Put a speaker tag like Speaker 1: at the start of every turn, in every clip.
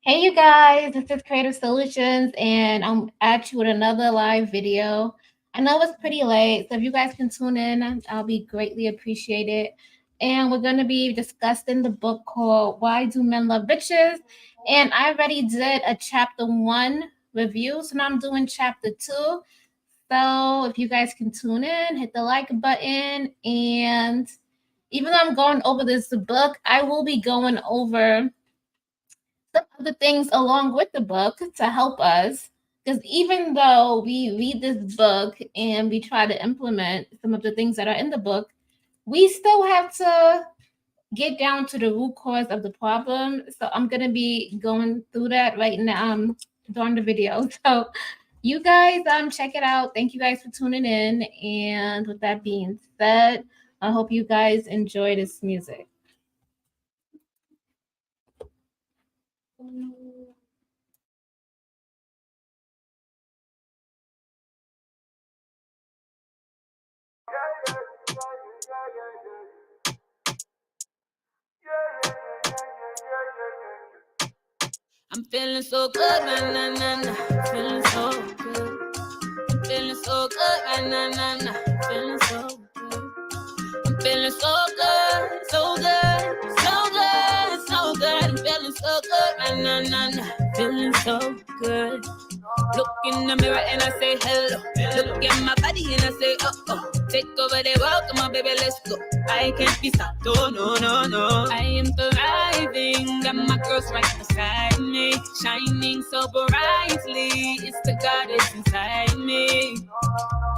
Speaker 1: Hey, you guys, this is Creative Solutions, and I'm at you with another live video. I know it's pretty late, so if you guys can tune in, I'll be greatly appreciated. And we're going to be discussing the book called Why Do Men Love Bitches? And I already did a chapter one review, so now I'm doing chapter two. So if you guys can tune in, hit the like button, and even though I'm going over this book, I will be going over some other things along with the book to help us. Because even though we read this book and we try to implement some of the things that are in the book, we still have to get down to the root cause of the problem. So I'm gonna be going through that right now during the video. So you guys check it out. Thank you guys for tuning in. And with that being said, I hope you guys enjoy this music.
Speaker 2: I'm feeling so good, na na na na. Feeling so good. I'm feeling so good, na na na na. Feeling so good. I'm feeling so good, so good, so good, so good. I'm feeling so good, na na na na. Feeling so good. Look in the mirror and I say hello. Look at my body and I say oh. Take over the world, come on baby, let's go. I can't be stopped, oh no. I am thriving, got my girls right beside me, shining so brightly. It's the goddess inside me.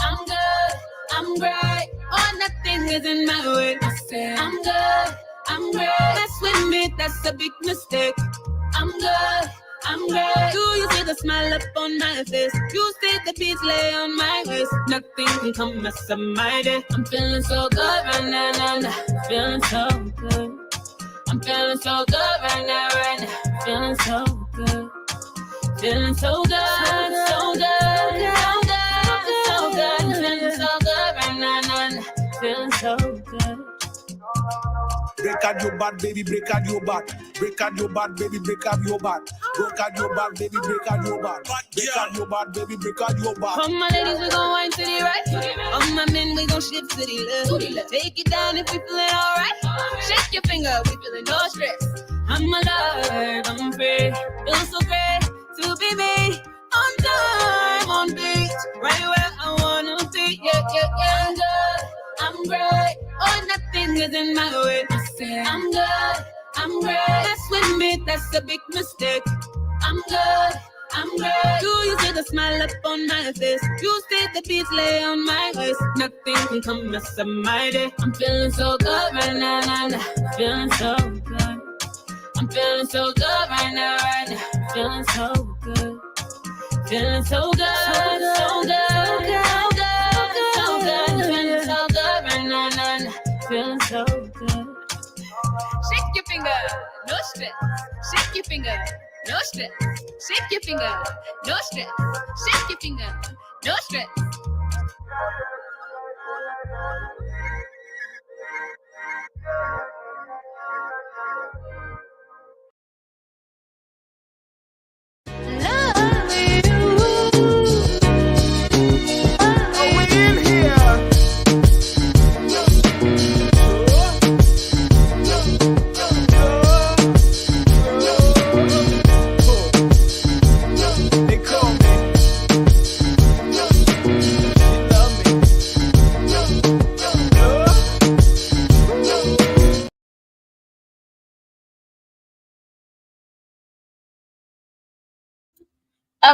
Speaker 2: I'm good, I'm great, oh nothing is in my way. I say I'm good, I'm great. Mess with me, that's a big mistake. I'm good, I'm great. Do you see the smile up on my face? You see the beats lay on my waist. Nothing can come mess up my day. I'm feeling so good right now, feeling so good. I'm feeling so good right now, feeling so good. Feeling so good, so good, so good, so good. Feeling so good right now, feeling so good.
Speaker 3: Break out your bad, baby, break out your bad. Break out your bad, baby, break out your bad. Break out your bad, baby, break out your bad. Break out your bad, baby, break out your bad.
Speaker 2: All my ladies, we gon' wine to the right. All my men, we gon' shift to the left. Take it down if we feelin' alright. Shake your finger, we feelin' no stress. I'm alive, I'm free. Feels so great to be me. On time, on beat, right where I wanna be. Yeah. I'm good, I'm great. Oh, nothing is in my way. I say I'm good, I'm great. Mess with me, that's a big mistake. I'm good, I'm great. Do you see the smile up on my face? You see the beats lay on my waist. Nothing can come mess up my day. I'm feeling so good right now, feeling so good. I'm feeling so good right now, feeling so good. Feeling so good, so good, so good, so good. Feeling so good right now, feeling so good. Shake your finger, no stress. Shake your finger, no stress. Shake your finger, no stress. Shake your finger, no stress.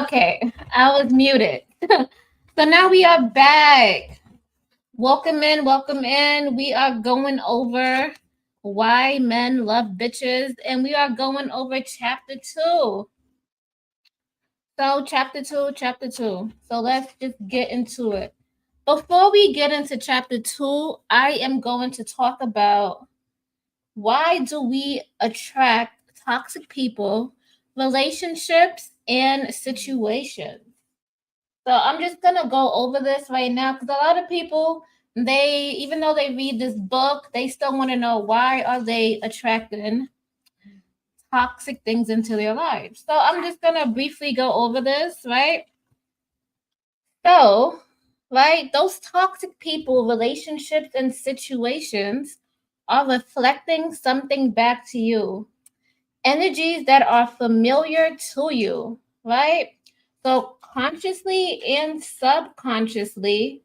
Speaker 1: Okay, I was muted. So now we are back. Welcome in, welcome in. We are going over why men love bitches, and we are going over chapter two. So, chapter two. So, let's just get into it. Before we get into chapter two, I am going to talk about why do we attract toxic people, relationships, and situations. So I'm just gonna go over this right now because a lot of people, they even though they read this book, they still want to know why are they attracting toxic things into their lives. So I'm just going to briefly go over this, right? So, right, those toxic people, relationships, and situations are reflecting something back to you. Energies that are familiar to you, right? So, consciously and subconsciously,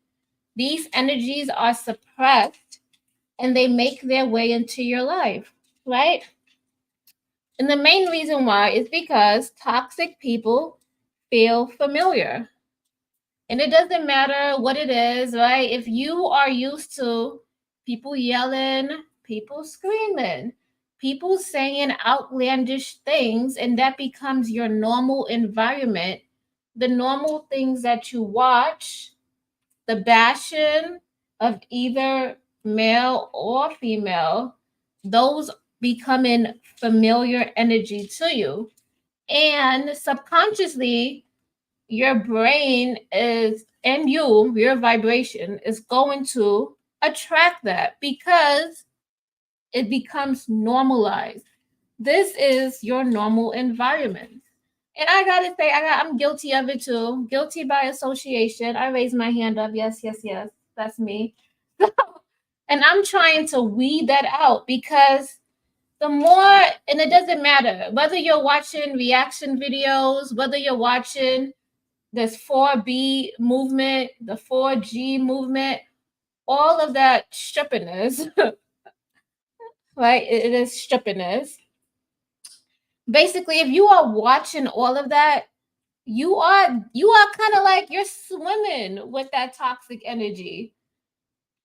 Speaker 1: these energies are suppressed and they make their way into your life, right? And the main reason why is because toxic people feel familiar. And it doesn't matter what it is, right? If you are used to people yelling, people screaming, people saying outlandish things, and that becomes your normal environment, the normal things that you watch, the bashing of either male or female, those becoming familiar energy to you. And subconsciously, your brain is and your vibration is going to attract that because it becomes normalized. This is your normal environment. And I gotta say, I'm guilty of it too. Guilty by association. I raise my hand up. Yes, yes, yes. That's me. And I'm trying to weed that out because the more, and it doesn't matter whether you're watching reaction videos, whether you're watching this 4B movement, the 4G movement, all of that strippiness, right? It is strippiness. Basically, if you are watching all of that, you are kind of like you're swimming with that toxic energy,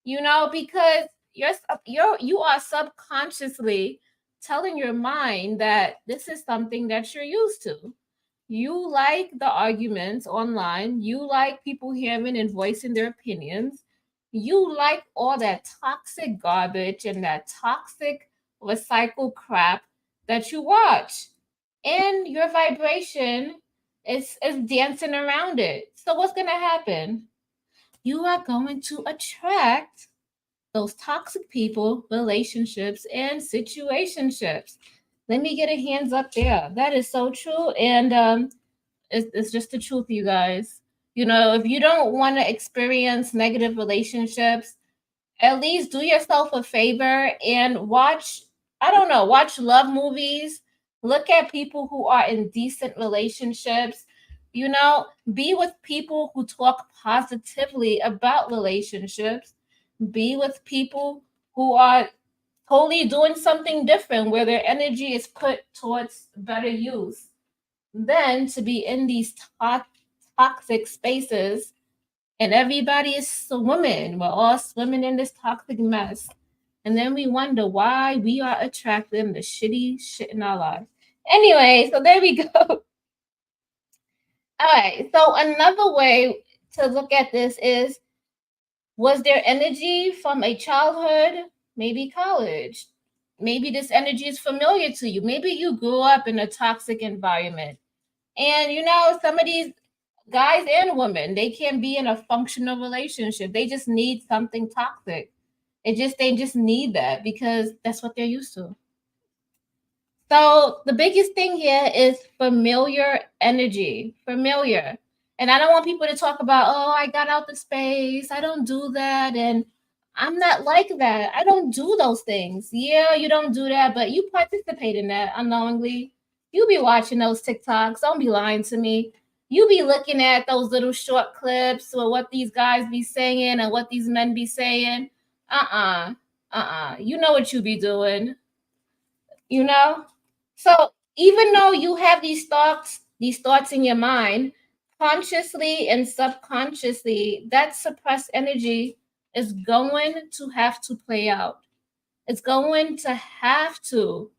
Speaker 1: because you are subconsciously telling your mind that this is something that you're used to. You like the arguments online. You like people hearing and voicing their opinions. You like all that toxic garbage and that toxic recycled crap that you watch. And your vibration is dancing around it. So what's going to happen? You are going to attract those toxic people, relationships, and situationships. Let me get a hands up there. That is so true. And it's just the truth, you guys. If you don't want to experience negative relationships, at least do yourself a favor and watch love movies. Look at people who are in decent relationships. Be with people who talk positively about relationships. Be with people who are totally doing something different where their energy is put towards better use than to be in these toxic spaces and everybody is swimming. We're all swimming in this toxic mess. And then we wonder why we are attracting the shitty shit in our lives. Anyway, so there we go. All right. So another way to look at this is, was there energy from a childhood, maybe college? Maybe this energy is familiar to you. Maybe you grew up in a toxic environment. And some of these guys and women, they can be in a functional relationship. They just need something toxic. They just need that because that's what they're used to. So the biggest thing here is familiar energy. Familiar. And I don't want people to talk about, oh, I got out the space. I don't do that. And I'm not like that. I don't do those things. Yeah, you don't do that, but you participate in that unknowingly. You be watching those TikToks. Don't be lying to me. You be looking at those little short clips or what these guys be saying and what these men be saying. You know what you be doing. So even though you have these thoughts in your mind, consciously and subconsciously, that suppressed energy is going to have to play out. It's going to have to.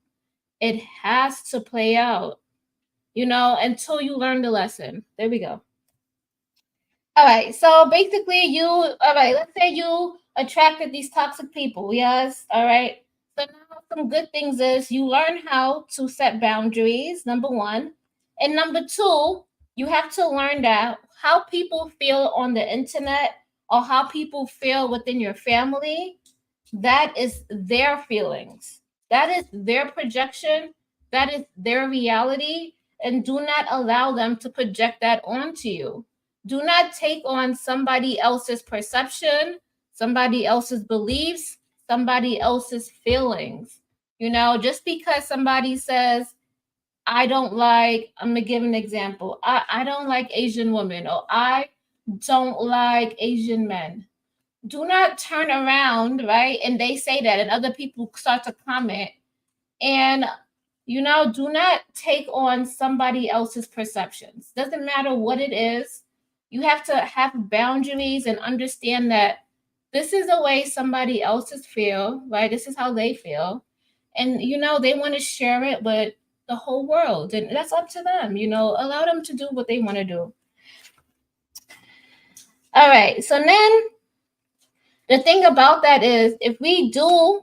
Speaker 1: It has to play out, until you learn the lesson. There we go. All right. So basically, let's say you attracted these toxic people. Yes. All right. So now some good things is you learn how to set boundaries, number one. And number two, you have to learn that how people feel on the internet or how people feel within your family, that is their feelings. That is their projection. that is their reality, and do not allow them to project that onto you. Do not take on somebody else's perception, somebody else's beliefs, somebody else's feelings. You know, just because somebody says, I'm gonna give an example. I don't like Asian women, or I don't like Asian men. Do not turn around, right? And they say that, and other people start to comment. And, you know, do not take on somebody else's perceptions. Doesn't matter what it is. You have to have boundaries and understand that this is the way somebody else's feel, right? This is how they feel. And, you know, they want to share it with the whole world. And that's up to them, you know, allow them to do what they want to do. All right. So then the thing about that is, if we do,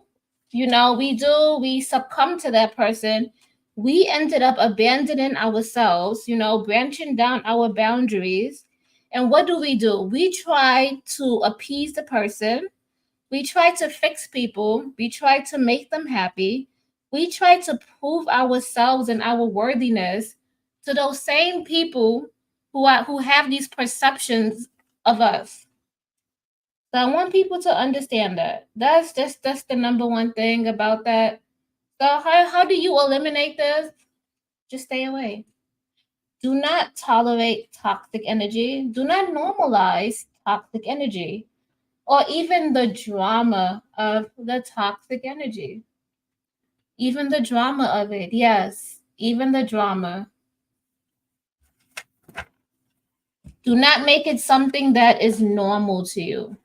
Speaker 1: you know, we succumb to that person, we ended up abandoning ourselves, you know, branching down our boundaries. And what do? We try to appease the person. We try to fix people. We try to make them happy. We try to prove ourselves and our worthiness to those same people who have these perceptions of us. So I want people to understand that. That's the number one thing about that. So how do you eliminate this? Just stay away. Do not tolerate toxic energy. Do not normalize toxic energy, or even the drama of the toxic energy. Even the drama of it. Yes, even the drama. Do not make it something that is normal to you.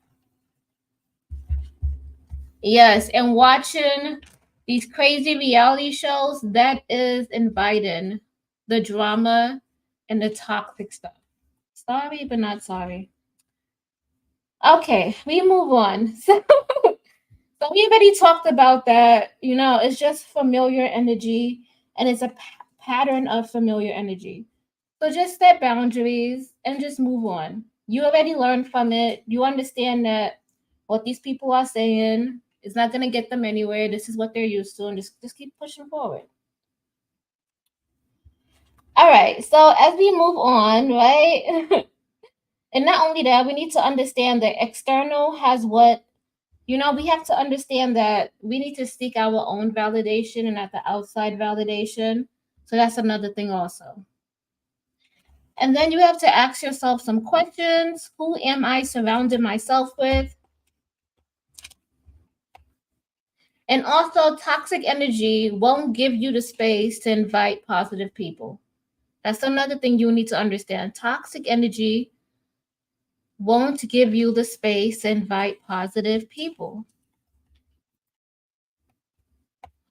Speaker 1: Yes, and watching these crazy reality shows, that is inviting the drama and the toxic stuff. Sorry, but not sorry. Okay, we move on. So we already talked about that. You know, it's just familiar energy, and it's a pattern of familiar energy. So just set boundaries and just move on. You already learned from it. You understand that what these people are saying is not going to get them anywhere. This is what they're used to, and just keep pushing forward. All right. So as we move on, right? And not only that, we need to understand that external has what, you know, we have to understand that we need to seek our own validation and not the outside validation. So that's another thing also. And then you have to ask yourself some questions. Who am I surrounding myself with? And also, toxic energy won't give you the space to invite positive people. That's another thing you need to understand. Toxic energy won't give you the space to invite positive people.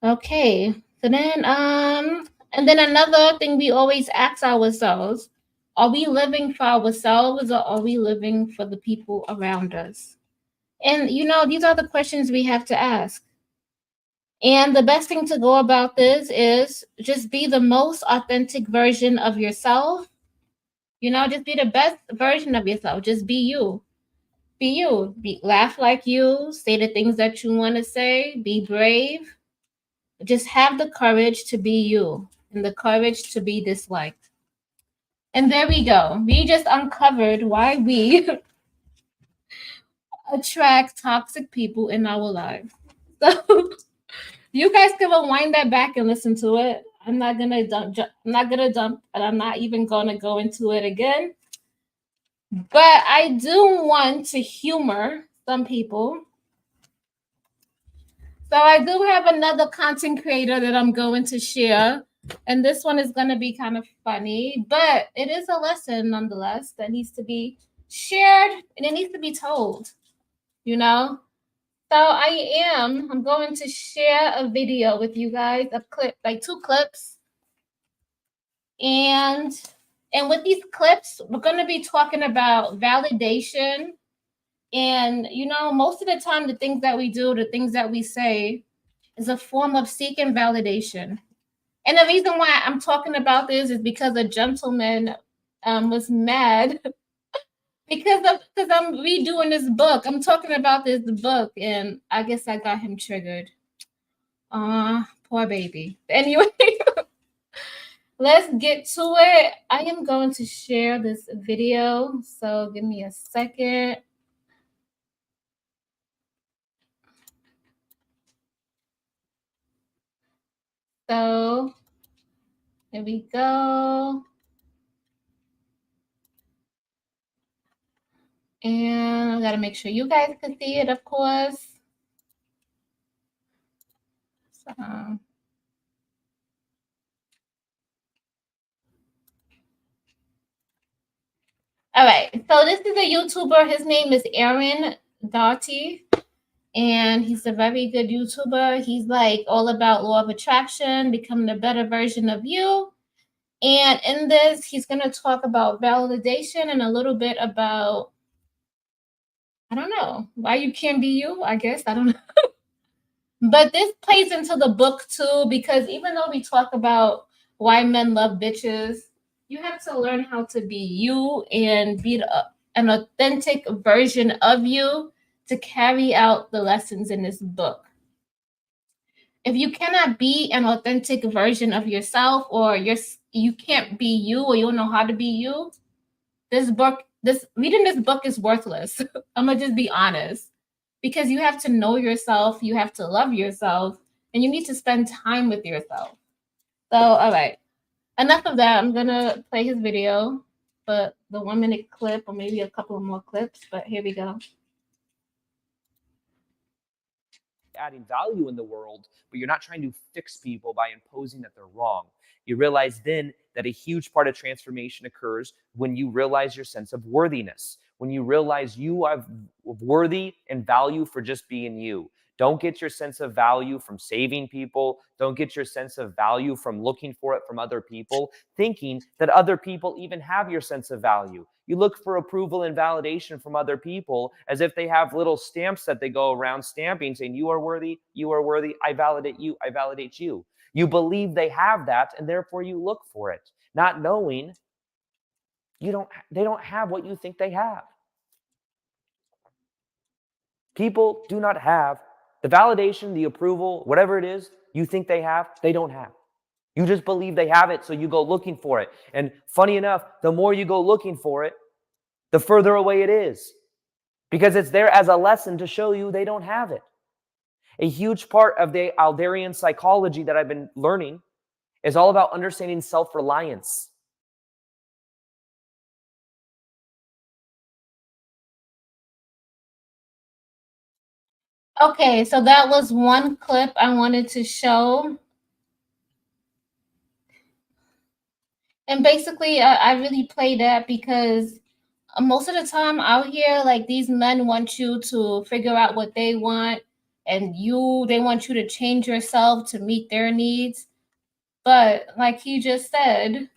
Speaker 1: Okay, so then, and then another thing we always ask ourselves, are we living for ourselves, or are we living for the people around us? And, you know, these are the questions we have to ask. And the best thing to go about this is just be the most authentic version of yourself. You know, just be the best version of yourself. Just be you. Be you. Laugh like you. Say the things that you want to say. Be brave. Just have the courage to be you and the courage to be disliked. And there we go. We just uncovered why we attract toxic people in our lives. So you guys can rewind that back and listen to it. I'm not gonna dump, and I'm not even gonna go into it again. But I do want to humor some people. So I do have another content creator that I'm going to share. And this one is going to be kind of funny, but it is a lesson nonetheless that needs to be shared and it needs to be told, you know? So I'm going to share a video with you guys, a clip, like 2 clips. And with these clips, we're going to be talking about validation. And, you know, most of the time, the things that we do, the things that we say is a form of seeking validation. And the reason why I'm talking about this is because a gentleman was mad because I'm redoing this book. I'm talking about this book, and I guess I got him triggered. Poor baby. Anyway, let's get to it. I am going to share this video, so give me a second. So here we go. And I gotta make sure you guys can see it, of course. So, all right, so this is a YouTuber. His name is Aaron Doughty, and he's a very good YouTuber. He's like all about law of attraction, becoming a better version of you. And in this, he's going to talk about validation and a little bit about, I don't know, why you can't be you, I guess. I don't know. But this plays into the book too, because even though we talk about why men love bitches, you have to learn how to be you and be an authentic version of you to carry out the lessons in this book. If you cannot be an authentic version of yourself, or you can't be you, or you don't know how to be you, reading this book is worthless. I'm gonna just be honest, because you have to know yourself, you have to love yourself, and you need to spend time with yourself. So, all right, enough of that. I'm gonna play his video, but the 1 minute clip, or maybe a couple of more clips. But here we go.
Speaker 4: Adding value in the world, but you're not trying to fix people by imposing that they're wrong. You realize then that a huge part of transformation occurs when you realize your sense of worthiness, when you realize you are worthy and value for just being you. Don't get your sense of value from saving people. Don't get your sense of value from looking for it from other people, thinking that other people even have your sense of value. You look for approval and validation from other people as if they have little stamps that they go around stamping saying, you are worthy, I validate you, I validate you. You believe they have that, and therefore you look for it, not knowing they don't have what you think they have. People do not have the validation, the approval, whatever it is you think they have, they don't have. You just believe they have it, so you go looking for it. And funny enough, the more you go looking for it, the further away it is, because it's there as a lesson to show you they don't have it. A huge part of the Adlerian psychology that I've been learning is all about understanding self-reliance.
Speaker 1: Okay, so that was one clip I wanted to show. And basically, I really play that because most of the time out here, like, these men want you to figure out what they want, and they want you to change yourself to meet their needs. But like he just said,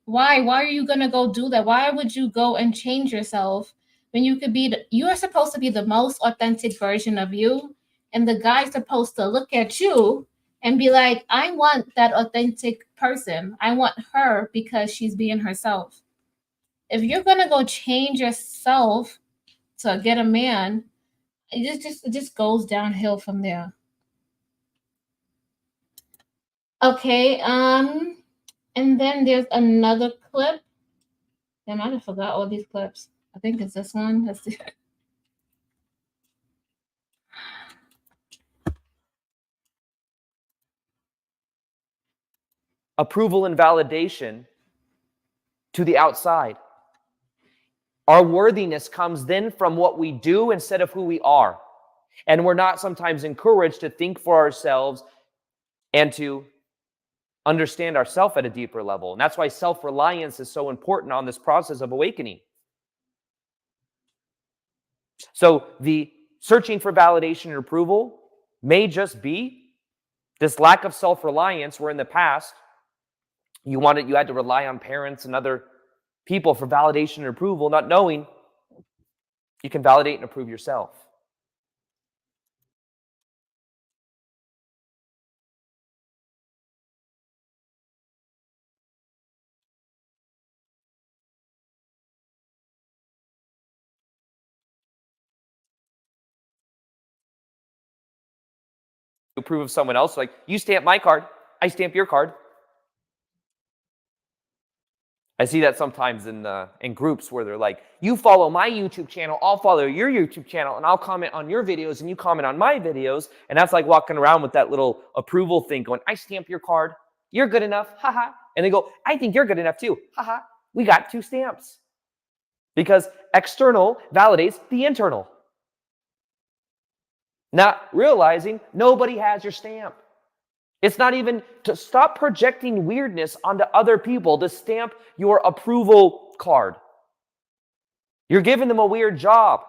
Speaker 1: why are you gonna go do that? Why would you go and change yourself when you are supposed to be the most authentic version of you, and the guy's supposed to look at you and be like, I want that authentic person. I want her because she's being herself. If you're gonna go change yourself to get a man, it just goes downhill from there. Okay, and then there's another clip. Damn, I just forgot all these clips. I think it's this one. Let's see.
Speaker 4: Approval and validation to the outside. Our worthiness comes then from what we do instead of who we are. And we're not sometimes encouraged to think for ourselves and to understand ourselves at a deeper level. And that's why self-reliance is so important on this process of awakening. So the searching for validation and approval may just be this lack of self-reliance, where in the past you had to rely on parents and other people for validation and approval, not knowing you can validate and approve yourself. Approve of someone else, like, you stamp my card, I stamp your card. I see that sometimes in groups where they're like, you follow my YouTube channel, I'll follow your YouTube channel, and I'll comment on your videos, and you comment on my videos. And that's like walking around with that little approval thing going, I stamp your card. You're good enough. Haha. And they go, I think you're good enough too. Haha. We got 2 stamps. Because external validates the internal. Not realizing nobody has your stamp. It's not even to stop projecting weirdness onto other people to stamp your approval card. You're giving them a weird job.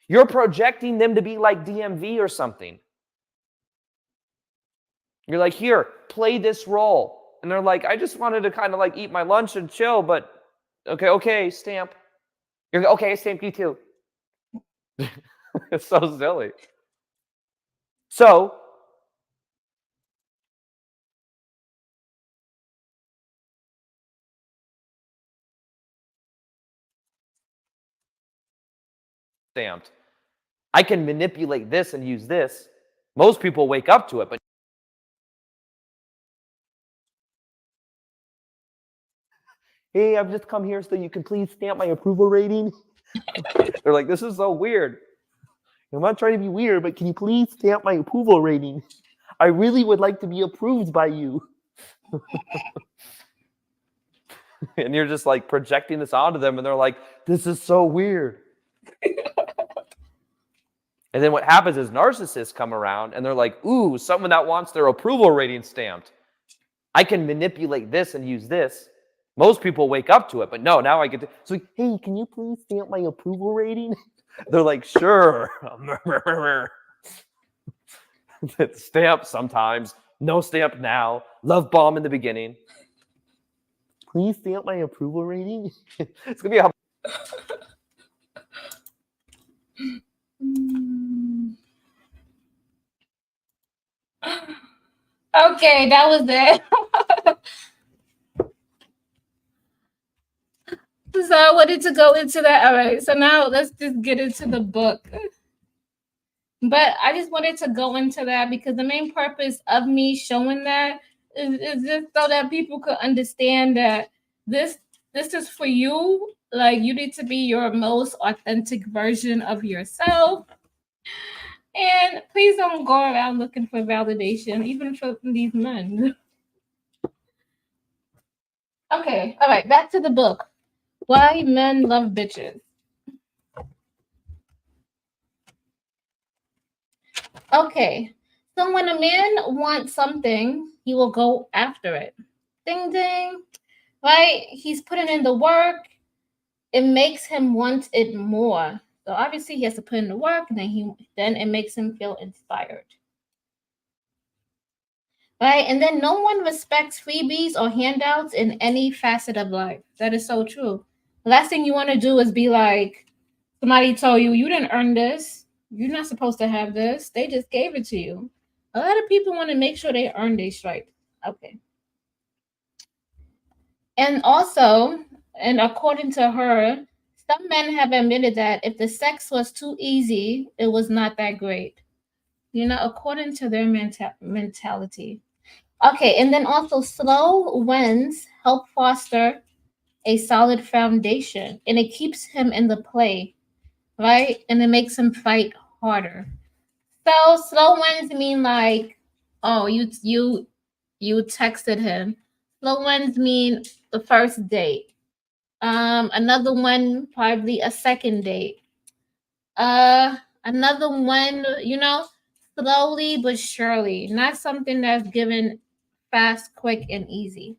Speaker 4: You're projecting them to be like DMV or something. You're like, here, play this role. And they're like, I just wanted to kind of like eat my lunch and chill, but okay, stamp. You're okay, I stamped you too. It's so silly. So, stamped. I can manipulate this and use this. Most people wake up to it, but hey, I've just come here so you can please stamp my approval rating. They're like, this is so weird. I'm not trying to be weird, but can you please stamp my approval rating? I really would like to be approved by you. And you're just like projecting this onto them, and they're like, this is so weird. And then what happens is narcissists come around and they're like, ooh, someone that wants their approval rating stamped. I can manipulate this and use this. Most people wake up to it, but no, now I get to, so hey, can you please stamp my approval rating? They're like, sure. Stamp sometimes, no stamp now, love bomb in the beginning. Please stamp my approval rating? It's going to be a
Speaker 1: Okay, that was it. So I wanted to go into that. All right, so now let's just get into the book. But I just wanted to go into that because the main purpose of me showing that is just so that people could understand that this is for you. Like, you need to be your most authentic version of yourself. And please don't go around looking for validation, even from these men. Okay, all right, back to the book. Why Men Love Bitches. Okay, so when a man wants something, he will go after it. Ding, ding, right? He's putting in the work. It makes him want it more. So obviously he has to put in the work, and then it makes him feel inspired. Right? And then no one respects freebies or handouts in any facet of life. That is so true. The last thing you want to do is be like, somebody told you, you didn't earn this. You're not supposed to have this. They just gave it to you. A lot of people want to make sure they earn their stripes. Okay. And also, and according to her, some men have admitted that if the sex was too easy, it was not that great. You know, according to their mentality. Okay, and then also slow wins help foster a solid foundation, and it keeps him in the play, right? And it makes him fight harder. So slow wins mean like, oh, you texted him. Slow wins mean the first date. Another one probably a second date. Another one, you know, slowly but surely, not something that's given fast, quick, and easy.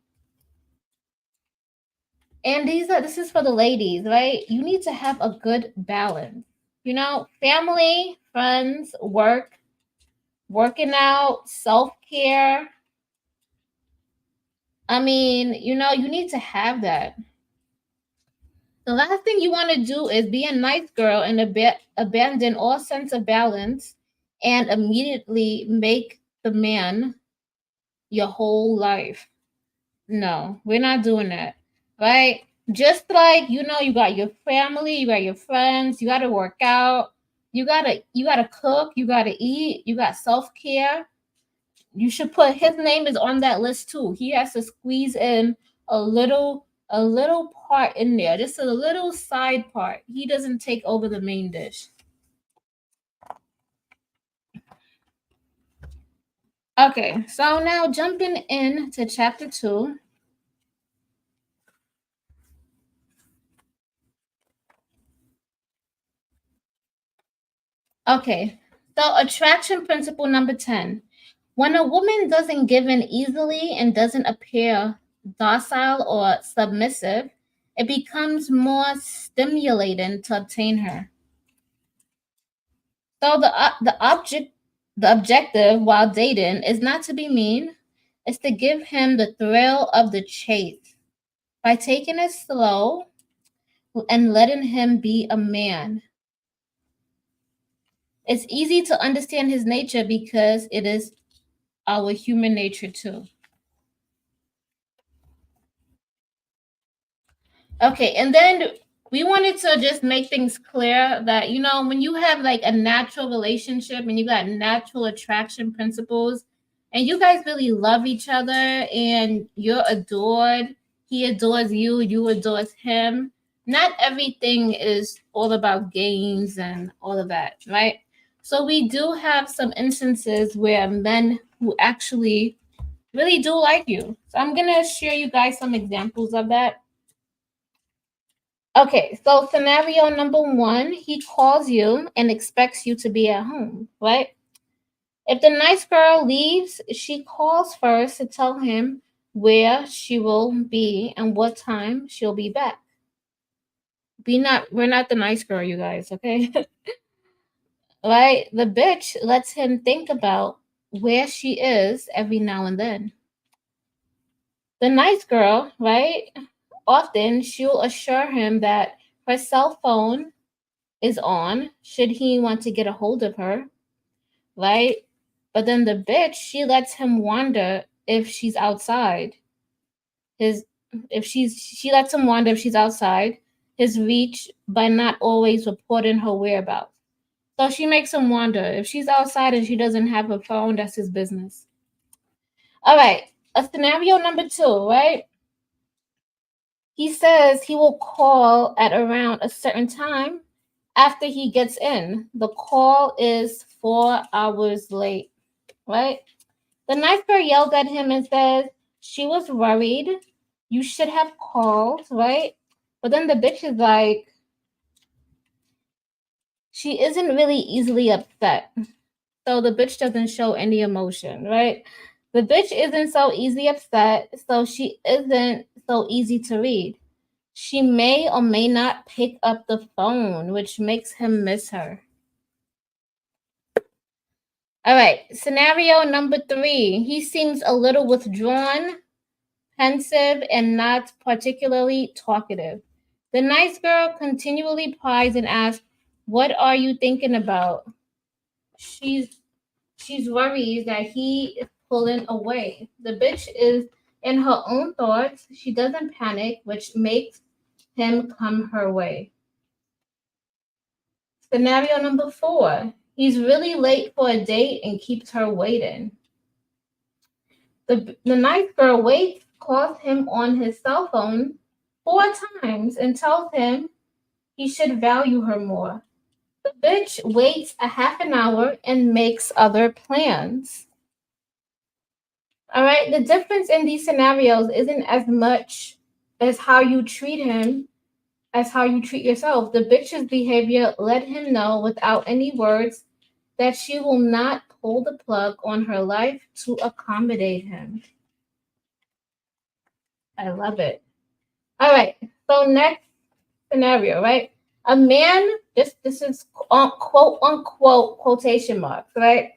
Speaker 1: And this is for the ladies, right? You need to have a good balance. You know, family, friends, work, working out, self-care. I mean, you know, you need to have that. The last thing you want to do is be a nice girl and abandon all sense of balance and immediately make the man your whole life. No, we're not doing that, right? Just like, you know, you got your family, you got your friends, you got to work out, you got to cook, you got to eat, you got self-care. You should put his name is on that list too. He has to squeeze in a little a little part in there, just a little side part. He doesn't take over the main dish. Okay, so now jumping in to chapter 2. Okay, so attraction principle number 10. When a woman doesn't give in easily and doesn't appear docile or submissive, it becomes more stimulating to obtain her. So the objective while dating is not to be mean, it's to give him the thrill of the chase by taking it slow and letting him be a man. It's easy to understand his nature because it is our human nature too. Okay, and then we wanted to just make things clear that, you know, when you have like a natural relationship and you got natural attraction principles and you guys really love each other and you're adored, he adores you, you adores him. Not everything is all about games and all of that, right? So we do have some instances where men who actually really do like you. So I'm going to share you guys some examples of that. Okay, so scenario number 1, he calls you and expects you to be at home, right? If the nice girl leaves, she calls first to tell him where she will be and what time she'll be back. We're not the nice girl, you guys, okay? Right? The bitch lets him think about where she is every now and then. The nice girl, right? Often she'll assure him that her cell phone is on should he want to get a hold of her, right? But then the bitch, she lets him wonder if she's outside. She lets him wonder if she's outside his reach by not always reporting her whereabouts. So she makes him wonder if she's outside and she doesn't have a phone, that's his business. All right, a scenario number 2, right? He says he will call at around a certain time after he gets in. The call is 4 hours late, right? The nice girl yells at him and says, she was worried. You should have called, right? But then the bitch is like, she isn't really easily upset. So the bitch doesn't show any emotion, right? The bitch isn't so easily upset, so she isn't so easy to read. She may or may not pick up the phone, which makes him miss her. All right, scenario number 3. He seems a little withdrawn, pensive, and not particularly talkative. The nice girl continually pries and asks, what are you thinking about? She's worried that he is pulling away. The bitch is in her own thoughts. She doesn't panic, which makes him come her way. Scenario number 4. He's really late for a date and keeps her waiting. The nice girl waits, calls him on his cell phone 4 times and tells him he should value her more. The bitch waits a half an hour and makes other plans. All right, the difference in these scenarios isn't as much as how you treat him as how you treat yourself. The bitch's behavior let him know without any words that she will not pull the plug on her life to accommodate him. I love it. All right, so next scenario, right? A man, this is quote unquote quotation marks, right?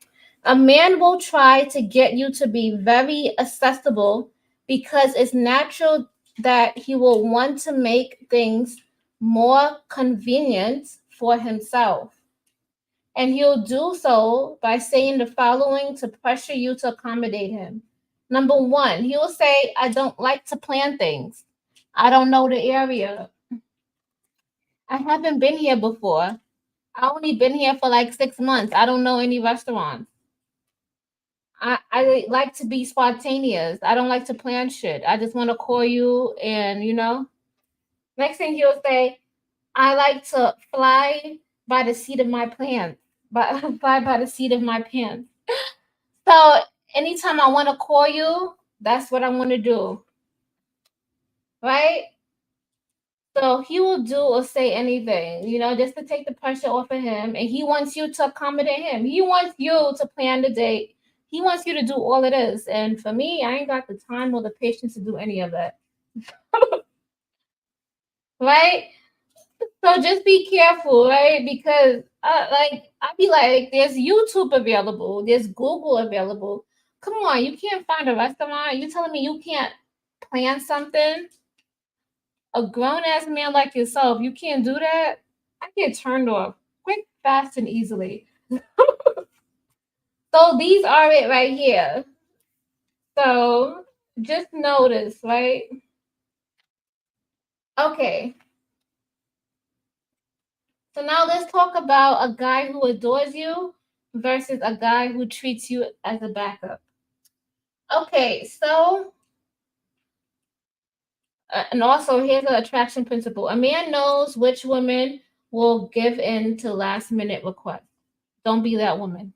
Speaker 1: A man will try to get you to be very accessible because it's natural that he will want to make things more convenient for himself. And he'll do so by saying the following to pressure you to accommodate him. Number 1, he will say, I don't like to plan things. I don't know the area. I haven't been here before. I only been here for like 6 months. I don't know any restaurants. I like to be spontaneous. I don't like to plan shit. I just want to call you and next thing he'll say, I like to fly by the seat of my pants. Fly by the seat of my pants. So anytime I want to call you, that's what I want to do. Right? So he will do or say anything, just to take the pressure off of him. And he wants you to accommodate him. He wants you to plan the date. He wants you to do all of this. And for me, I ain't got the time or the patience to do any of that. Right? So just be careful, right? Because I'd be like, there's YouTube available, there's Google available. Come on, you can't find a restaurant. You telling me you can't plan something? A grown ass man like yourself, you can't do that? I get turned off quick, fast, and easily. So these are it right here. So just notice, right? Okay. So now let's talk about a guy who adores you versus a guy who treats you as a backup. Okay, so and also here's the attraction principle. A man knows which woman will give in to last minute requests. Don't be that woman.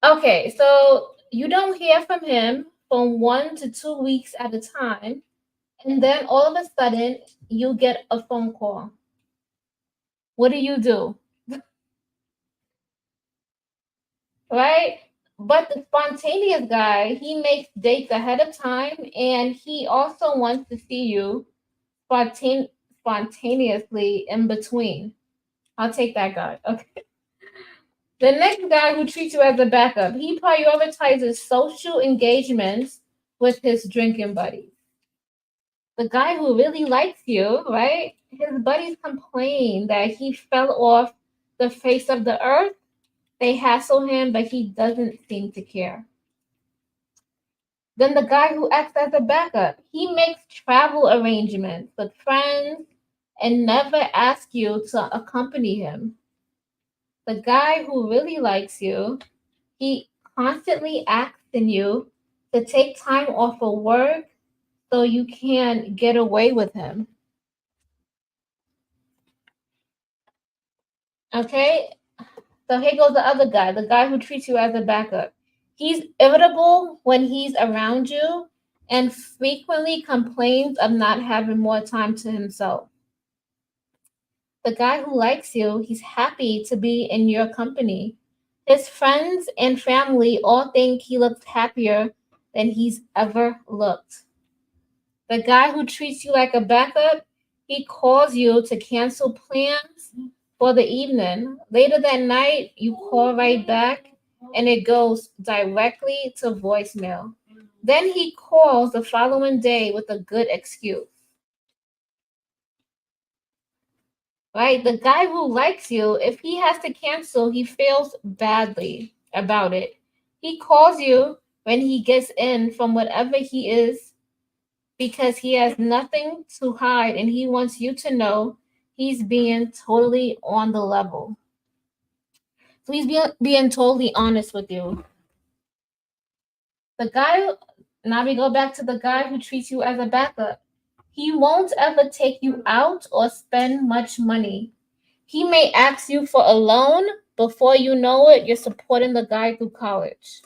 Speaker 1: Okay, so you don't hear from him for 1 to 2 weeks at a time, and then all of a sudden you get a phone call. What do? Right? But the spontaneous guy, he makes dates ahead of time, and he also wants to see you spontaneously in between. I'll take that guy. Okay. The next guy who treats you as a backup, he prioritizes social engagements with his drinking buddies. The guy who really likes you, right? His buddies complain that he fell off the face of the earth. They hassle him, but he doesn't seem to care. Then the guy who acts as a backup, he makes travel arrangements with friends and never asks you to accompany him. The guy who really likes you, he constantly asking you to take time off of work so you can get away with him. Okay? So here goes the other guy, the guy who treats you as a backup. He's irritable when he's around you and frequently complains of not having more time to himself. The guy who likes you, he's happy to be in your company. His friends and family all think he looks happier than he's ever looked. The guy who treats you like a backup, he calls you to cancel plans for the evening. Later that night, you call right back and it goes directly to voicemail. Then he calls the following day with a good excuse. Right? The guy who likes you, if he has to cancel, he feels badly about it. He calls you when he gets in from whatever he is because he has nothing to hide and he wants you to know he's being totally on the level. So he's being totally honest with you. Now we go back to the guy who treats you as a backup. He won't ever take you out or spend much money. He may ask you for a loan. Before you know it, you're supporting the guy through college.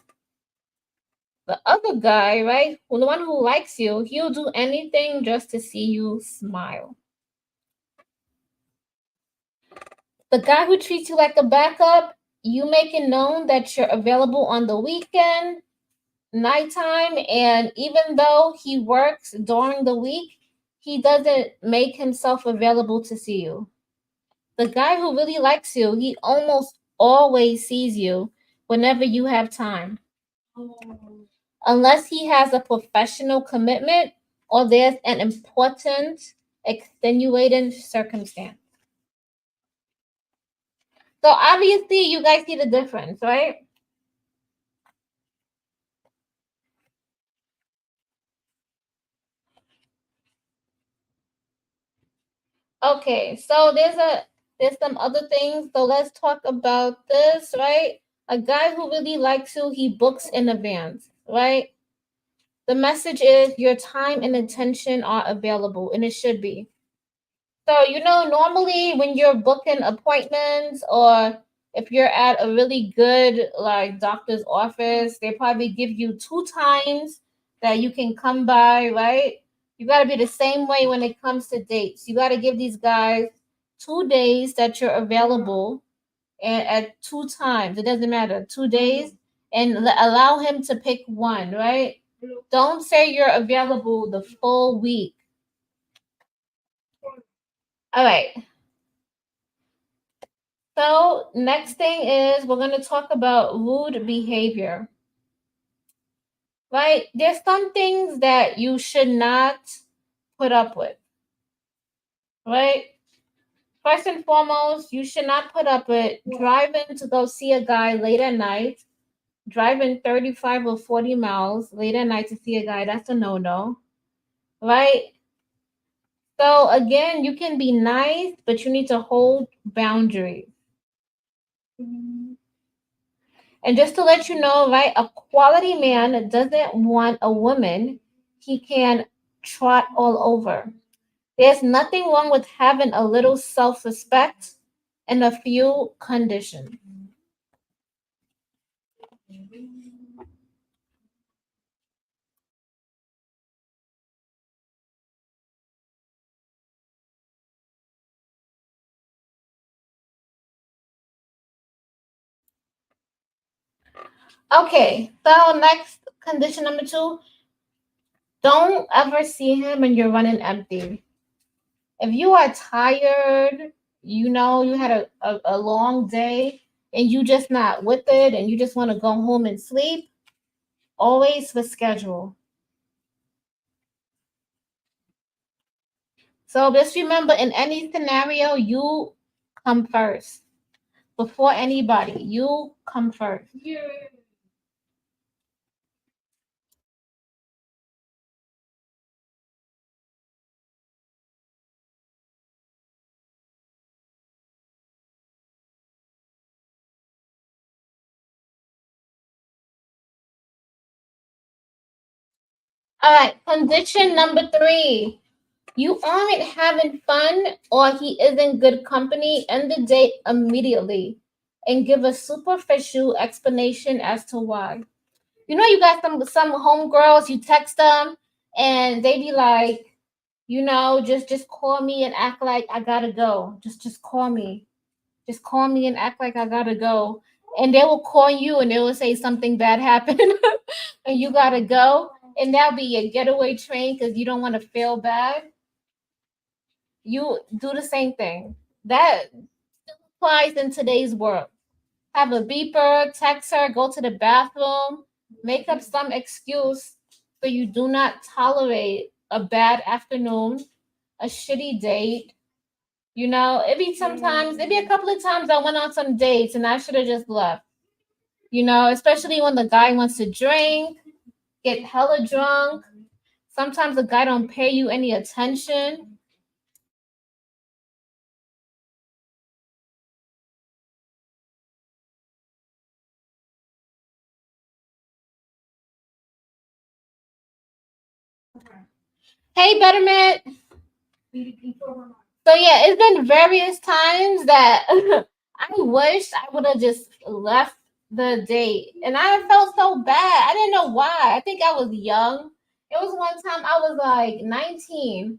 Speaker 1: The other guy, right, the one who likes you, he'll do anything just to see you smile. The guy who treats you like a backup, you make it known that you're available on the weekend, nighttime, and even though he works during the week, he doesn't make himself available to see you. The guy who really likes you, he almost always sees you whenever you have time. Unless he has a professional commitment or there's an important extenuating circumstance. So obviously you guys see the difference, right? Okay, so there's some other things. So let's talk about this, right? A guy who really likes you, he books in advance, right? The message is your time and attention are available, and it should be. So, normally when you're booking appointments or if you're at a really good like doctor's office, they probably give you 2 times that you can come by, right? You got to be the same way when it comes to dates. You got to give these guys 2 days that you're available and at 2 times. It doesn't matter, 2 days, and allow him to pick one, right? Don't say you're available the full week. All right. So, next thing is we're going to talk about rude behavior. Right? There's some things that you should not put up with. Right? First and foremost, you should not put up with driving to go see a guy late at night, driving 35 or 40 miles late at night to see a guy. That's a no-no. Right? So, again, you can be nice, but you need to hold boundaries. And just to let you know, right, a quality man doesn't want a woman he can trot all over. There's nothing wrong with having a little self respect and a few conditions. Okay, so next condition number 2, don't ever see him when you're running empty. If you are tired, you had a long day and you just not with it and you just want to go home and sleep, always reschedule. So just remember, in any scenario, you come first. Before anybody, you come first. All right, condition number 3. You aren't having fun or he isn't good company, end the date immediately and give a superficial explanation as to why. You got some homegirls, you text them and they be like, just call me and act like I gotta go. Just call me. Just call me and act like I gotta go. And they will call you and they will say something bad happened and you gotta go. And that'll be your getaway train because you don't want to feel bad. You do the same thing. That applies in today's world. Have a beeper, text her, go to the bathroom, make up some excuse so you do not tolerate a bad afternoon, a shitty date. It'd be a couple of times I went on some dates and I should have just left. Especially when the guy wants to drink, get hella drunk. Sometimes the guy don't pay you any attention. Hey, Betterment. So yeah, it's been various times that I wish I would have just left the date, and I felt so bad. I didn't know why. I think I was young. It was one time I was like 19,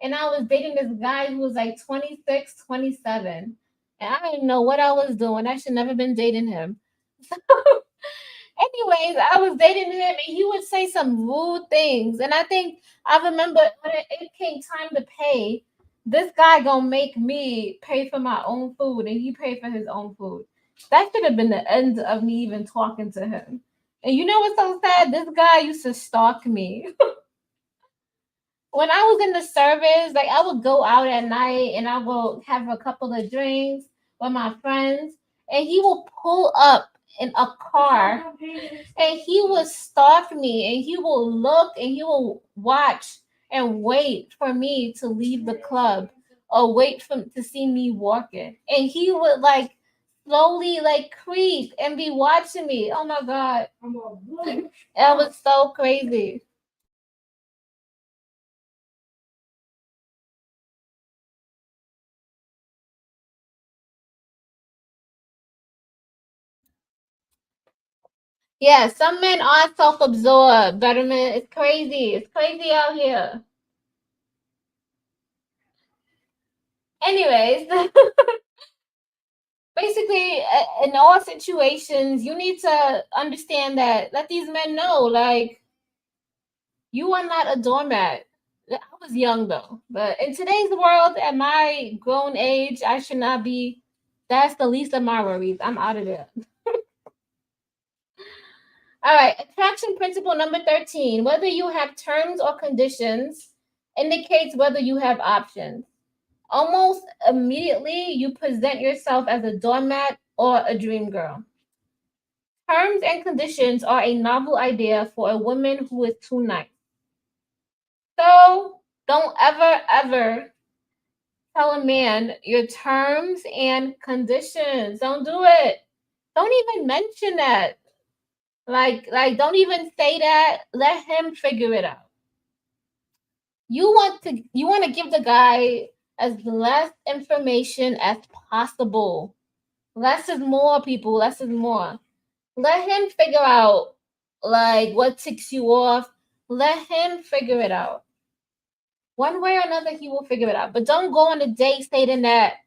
Speaker 1: and I was dating this guy who was like 26, 27, and I didn't know what I was doing. I should never been dating him. Anyways, I was dating him, and he would say some rude things, and I remember when it came time to pay, this guy gonna make me pay for my own food and he paid for his own food. That should have been the end of me even talking to him. And you know what's so sad? This guy used to stalk me. When I was in the service, like I would go out at night and I will have a couple of drinks with my friends, and he will pull up in a car and he will stalk me and he will look and he will watch and wait for me to leave the club or wait for to see me walking. And he would like slowly like creep and be watching me. Oh my god. That was so crazy. Yeah, some men are self-absorbed. Betterment, it's crazy. It's crazy out here. Anyways, basically, in all situations, you need to understand that. Let these men know, like, you are not a doormat. I was young though, but in today's world, at my grown age, I should not be. That's the least of my worries. I'm out of there. All right, attraction principle number 13. Whether you have terms or conditions indicates whether you have options. Almost immediately, you present yourself as a doormat or a dream girl. Terms and conditions are a novel idea for a woman who is too nice. So don't ever tell a man your terms and conditions. Don't do it. Don't even mention that. Like don't even say that. Let him figure it out. You want to give the guy as less information as possible. Less is more, people. Less is more. Let him figure out like what ticks you off. Let him figure it out. One way or another, he will figure it out. But don't go on a date stating that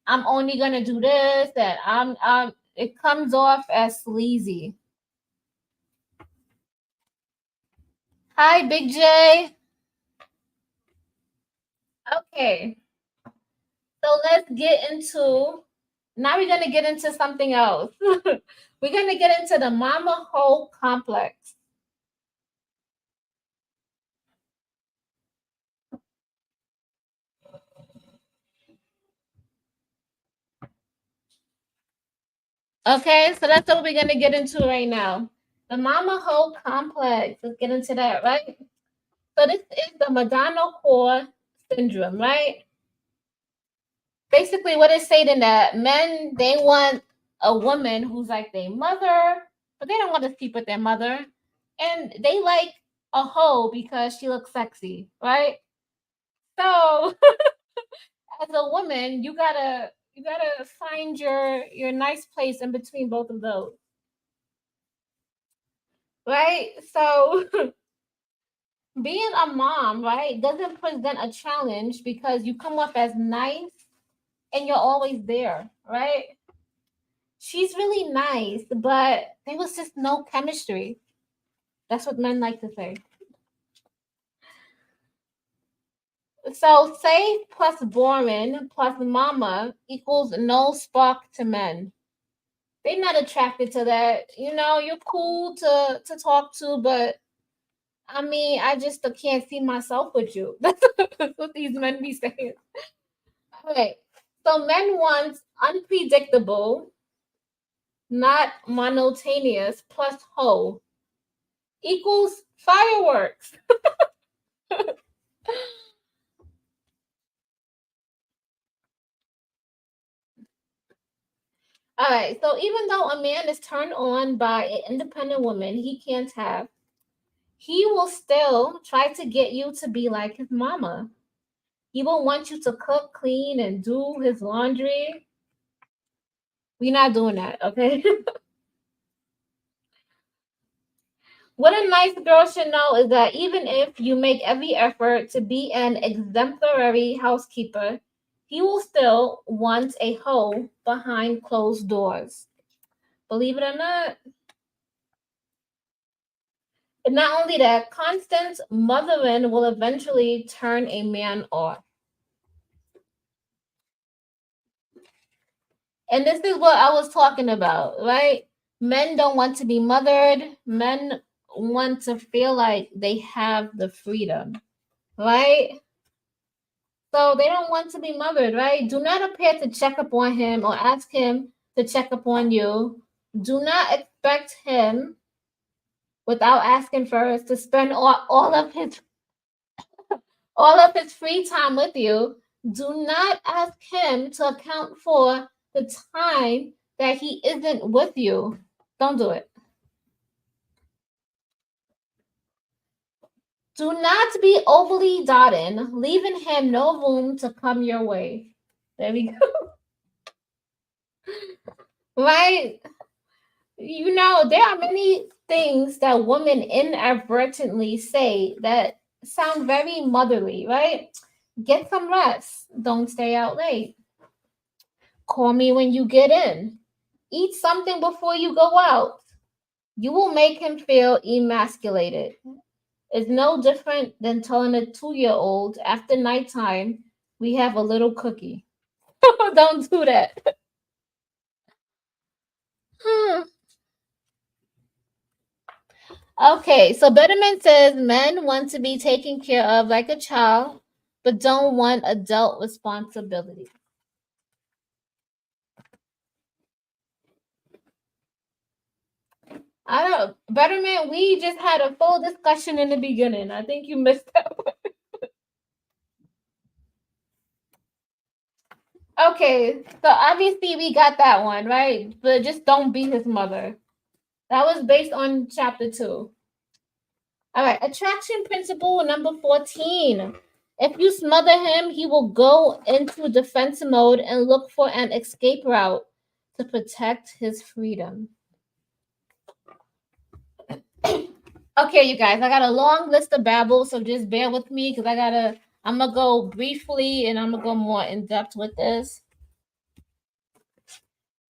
Speaker 1: I'm only gonna do this, that I'm it comes off as sleazy. Hi, Big J. Okay. So let's get into now we're gonna get into something else. We're gonna get into the mama hoe complex. Okay, so that's what we're gonna get into right now. The mama hoe complex. Let's get into that, right? So this is the Madonna whore syndrome, right? Basically, what it's stating that men they want a woman who's like their mother, but they don't want to sleep with their mother, and they like a hoe because she looks sexy, right? So as a woman, you gotta find your nice place in between both of those, right? So being a mom, right, doesn't present a challenge because you come off as nice and you're always there, right? She's really nice, but there was just no chemistry. That's what men like to say. So safe plus boring plus mama equals no spark to men. They're not attracted to that. You know, you're cool to talk to, but I mean, I just can't see myself with you. That's what these men be saying. Okay. So men want unpredictable, not monotonous plus hoe equals fireworks. All right. So even though a man is turned on by an independent woman he can't have, he will still try to get you to be like his mama. He will want you to cook, clean, and do his laundry. We're not doing that, okay? What a nice girl should know is that even if you make every effort to be an exemplary housekeeper, he will still want a hoe behind closed doors. Believe it or not. And not only that, constant mothering will eventually turn a man off. And this is what I was talking about, right? Men don't want to be mothered. Men want to feel like they have the freedom, right? So they don't want to be mothered, right? Do not appear to check up on him or ask him to check up on you. Do not expect him without asking first to spend all of his free time with you. Do not ask him to account for the time that he isn't with you, don't do it. Do not be overly dotting, leaving him no room to come your way. There we go. Right? You know, there are many things that women inadvertently say that sound very motherly, right? Get some rest. Don't stay out late. Call me when you get in. Eat something before you go out. You will make him feel emasculated. It's no different than telling a 2-year-old after nighttime, we have a little cookie. Don't do that. Hmm. Okay, so Betterman says men want to be taken care of like a child, but don't want adult responsibility. I don't, Betterman, we just had a full discussion in the beginning. I think you missed that one. Okay, so obviously we got that one, right? But just don't be his mother. That was based on chapter 2. All right, attraction principle number 14. If you smother him, he will go into defense mode and look for an escape route to protect his freedom. Okay, you guys, I got a long list of babble, so just bear with me because I'm gonna go briefly and I'm gonna go more in depth with this.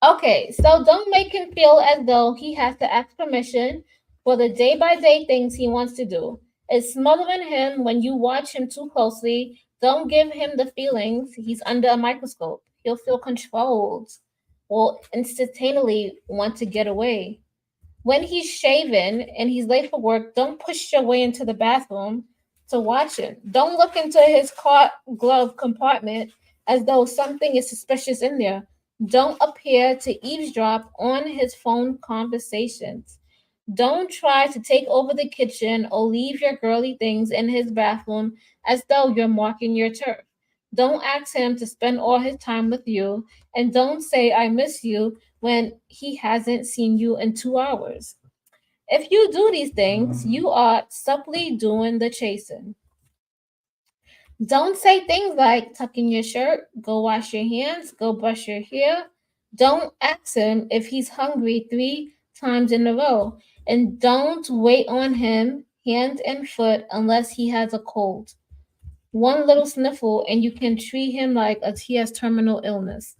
Speaker 1: Okay, so don't make him feel as though he has to ask permission for the day-by-day things he wants to do. It's smothering him when you watch him too closely. Don't give him the feelings he's under a microscope. He'll feel controlled or instantaneously want to get away. When he's shaven and he's late for work, don't push your way into the bathroom to watch him. Don't look into his glove compartment as though something is suspicious in there. Don't appear to eavesdrop on his phone conversations. Don't try to take over the kitchen or leave your girly things in his bathroom as though you're marking your turf. Don't ask him to spend all his time with you, and don't say, I miss you, when he hasn't seen you in 2 hours. If you do these things, you are subtly doing the chasing. Don't say things like tuck in your shirt, go wash your hands, go brush your hair. Don't ask him if he's hungry 3 times in a row. And don't wait on him hand and foot unless he has a cold. One little sniffle and you can treat him like he has terminal illness.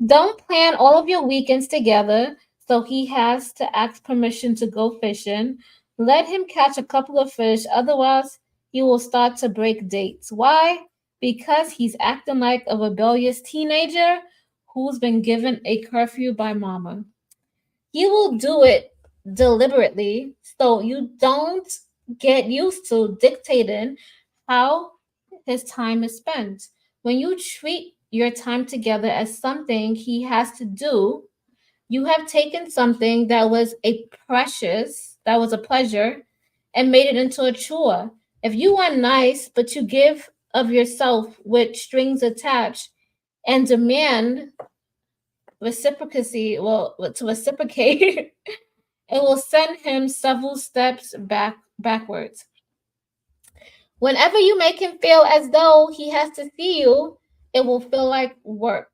Speaker 1: Don't plan all of your weekends together so he has to ask permission to go fishing. Let him catch a couple of fish, otherwise, he will start to break dates. Why? Because he's acting like a rebellious teenager who's been given a curfew by mama. He will do it deliberately so you don't get used to dictating how his time is spent. When you treat your time together as something he has to do, you have taken something that was a pleasure, and made it into a chore. If you are nice, but you give of yourself with strings attached and demand reciprocity, to reciprocate, it will send him several steps backwards. Whenever you make him feel as though he has to see you, it will feel like work.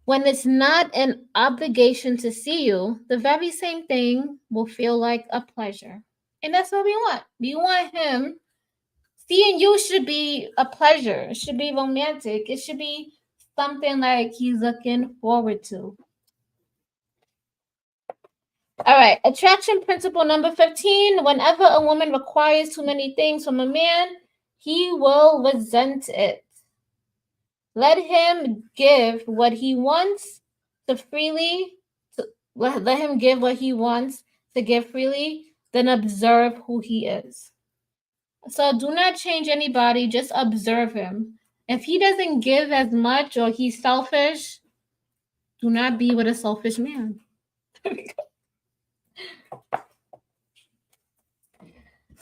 Speaker 1: When it's not an obligation to see you, the very same thing will feel like a pleasure. And that's what we want. We want him. Seeing you should be a pleasure. It should be romantic. It should be something like he's looking forward to. All right, attraction principle number 15. Whenever a woman requires too many things from a man, he will resent it. Let him give what he wants to freely. Let him give what he wants to give freely, then observe who he is. So do not change anybody, just observe him. If he doesn't give as much or he's selfish, do not be with a selfish man.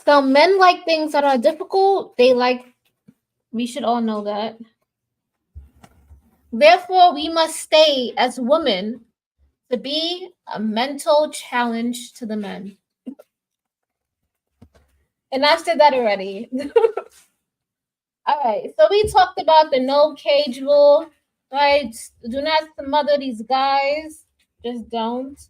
Speaker 1: So men like things that are difficult. We should all know that. Therefore, we must stay as women to be a mental challenge to the men. And I've said that already. All right, so we talked about the no cage rule, right? Do not smother these guys. Just don't.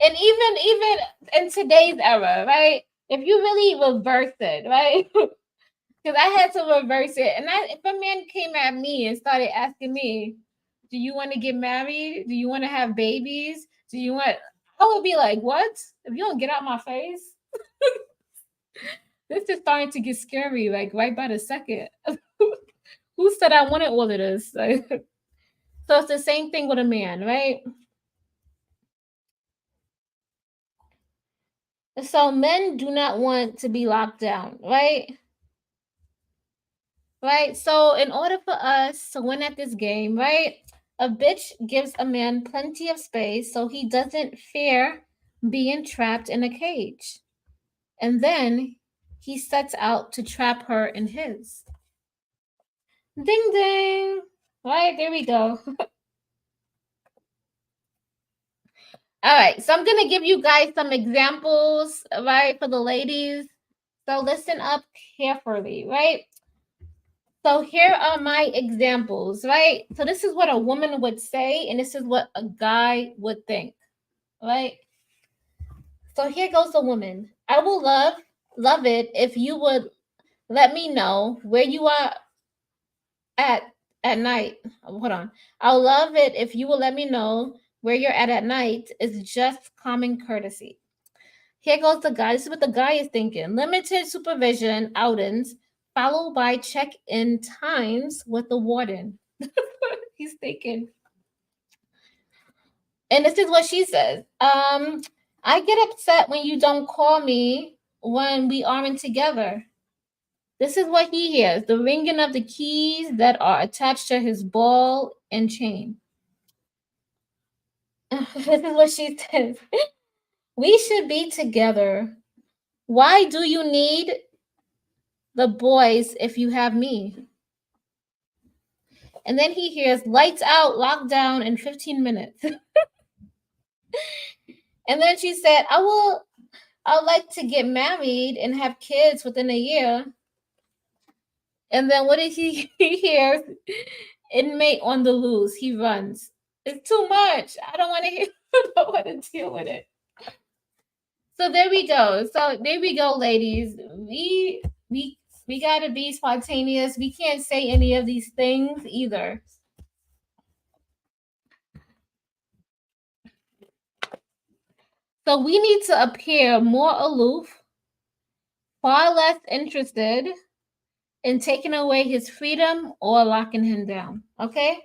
Speaker 1: And even in today's era, right? If you really reverse it, right? Because I had to reverse it. And if a man came at me and started asking me, do you want to get married? Do you want to have babies? Do you want, I would be like, what? If you don't get out my face, this is starting to get scary, like right by the second. Who said I wanted all of this? So it's the same thing with a man, right? So men do not want to be locked down, right? Right? So in order for us to win at this game, right? A bitch gives a man plenty of space so he doesn't fear being trapped in a cage. And then he sets out to trap her in his. Ding ding. Right, there we go. All right, so I'm going to give you guys some examples, right, for the ladies. So listen up carefully, right? So here are my examples, right? So this is what a woman would say, and this is what a guy would think, right? So here goes a woman. I will love it if you would let me know where you are at night. Hold on. I'll love it if you will let me know where you're at night. It's just common courtesy. Here goes the guy. This is what the guy is thinking. Limited supervision outings followed by check-in times with the warden. He's thinking. And this is what she says. I get upset when you don't call me when we aren't together. This is what he hears, the ringing of the keys that are attached to his ball and chain. This is what she says. We should be together. Why do you need the boys if you have me? And then he hears lights out, lockdown in 15 minutes. And then she said, I'd like to get married and have kids within a year. And then what did he hear? Inmate on the loose. He runs. It's too much. I don't want to hear. I don't want to deal with it. So there we go. So there we go, ladies. We gotta be spontaneous. We can't say any of these things either. So we need to appear more aloof, far less interested in taking away his freedom or locking him down. Okay?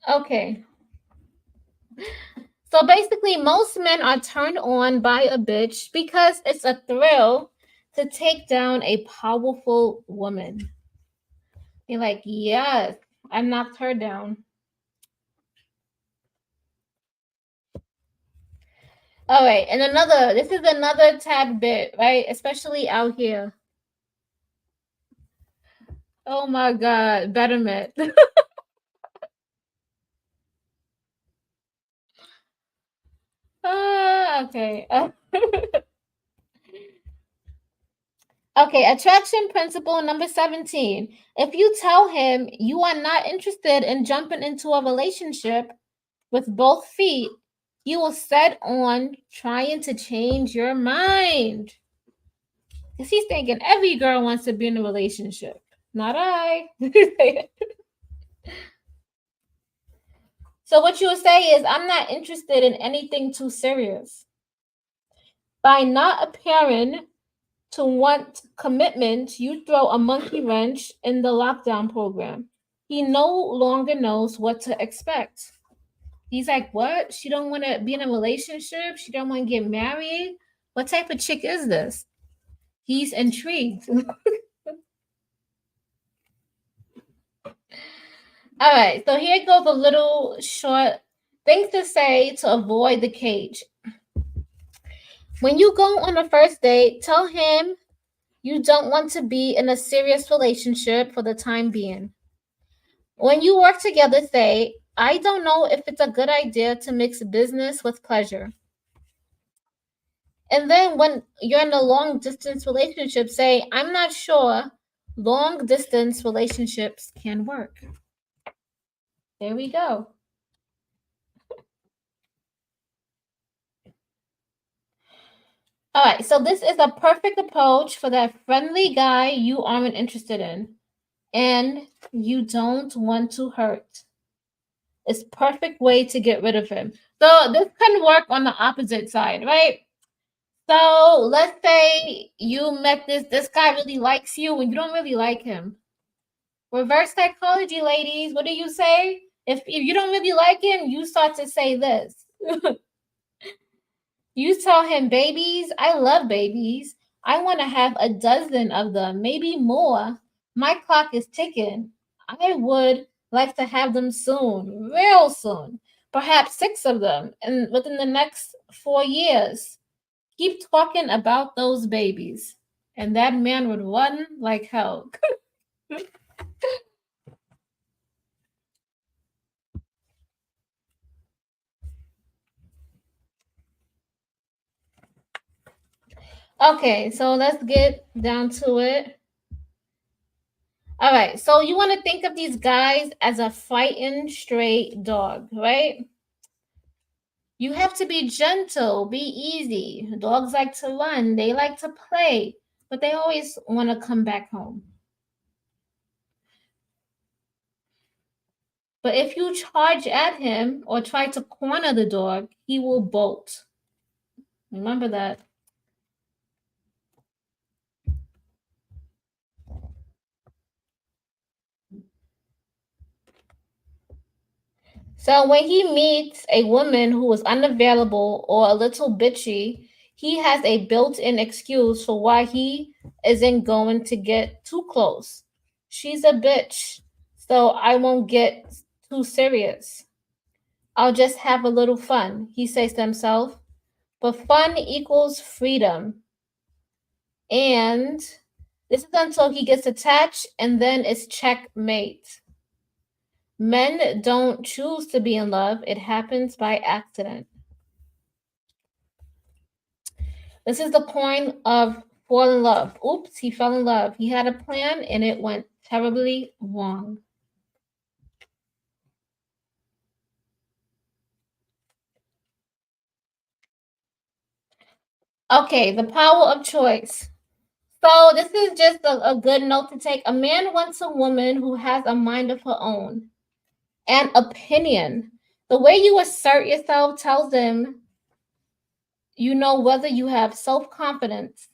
Speaker 1: Okay. So basically, most men are turned on by a bitch because it's a thrill to take down a powerful woman. You're like, yes, I knocked her down. All right, and this is another tad bit, right? Especially out here. Oh my God, betterment. Okay. Okay, attraction principle number 17. If you tell him you are not interested in jumping into a relationship with both feet, he will set on trying to change your mind. Because he's thinking every girl wants to be in a relationship. Not I. So what you would say is, I'm not interested in anything too serious. By not appearing to want commitment, you throw a monkey wrench in the lockdown program. He no longer knows what to expect. He's like, what? She don't want to be in a relationship? She don't want to get married? What type of chick is this? He's intrigued. All right, so here goes a little short things to say to avoid the cage. When you go on a first date, tell him you don't want to be in a serious relationship for the time being. When you work together, say, I don't know if it's a good idea to mix business with pleasure. And then when you're in a long distance relationship, say, I'm not sure long distance relationships can work. There we go. All right, so this is a perfect approach for that friendly guy you aren't interested in and you don't want to hurt. It's perfect way to get rid of him. So this can work on the opposite side, right? So let's say you met this guy really likes you and you don't really like him. Reverse psychology, ladies. What do you say? If you don't really like him, you start to say this. You tell him, babies, I love babies. I want to have a dozen of them, maybe more. My clock is ticking. I would like to have them soon, real soon. Perhaps 6 of them and within the next 4 years. Keep talking about those babies. And that man would run like hell. Okay, so let's get down to it. All right, so you want to think of these guys as a fighting stray dog, right? You have to be gentle, be easy. Dogs like to run, they like to play, but they always want to come back home. But if you charge at him or try to corner the dog, he will bolt. Remember that. So when he meets a woman who is unavailable or a little bitchy, he has a built-in excuse for why he isn't going to get too close. She's a bitch, so I won't get too serious. I'll just have a little fun, he says to himself. But fun equals freedom. And this is until he gets attached, and then it's checkmate. Men don't choose to be in love, it happens by accident. This is the point of fall in love. Oops, he fell in love. He had a plan and it went terribly wrong. Okay, the power of choice. So this is just a good note to take. A man wants a woman who has a mind of her own, an opinion. The way you assert yourself tells him you know whether you have self-confidence.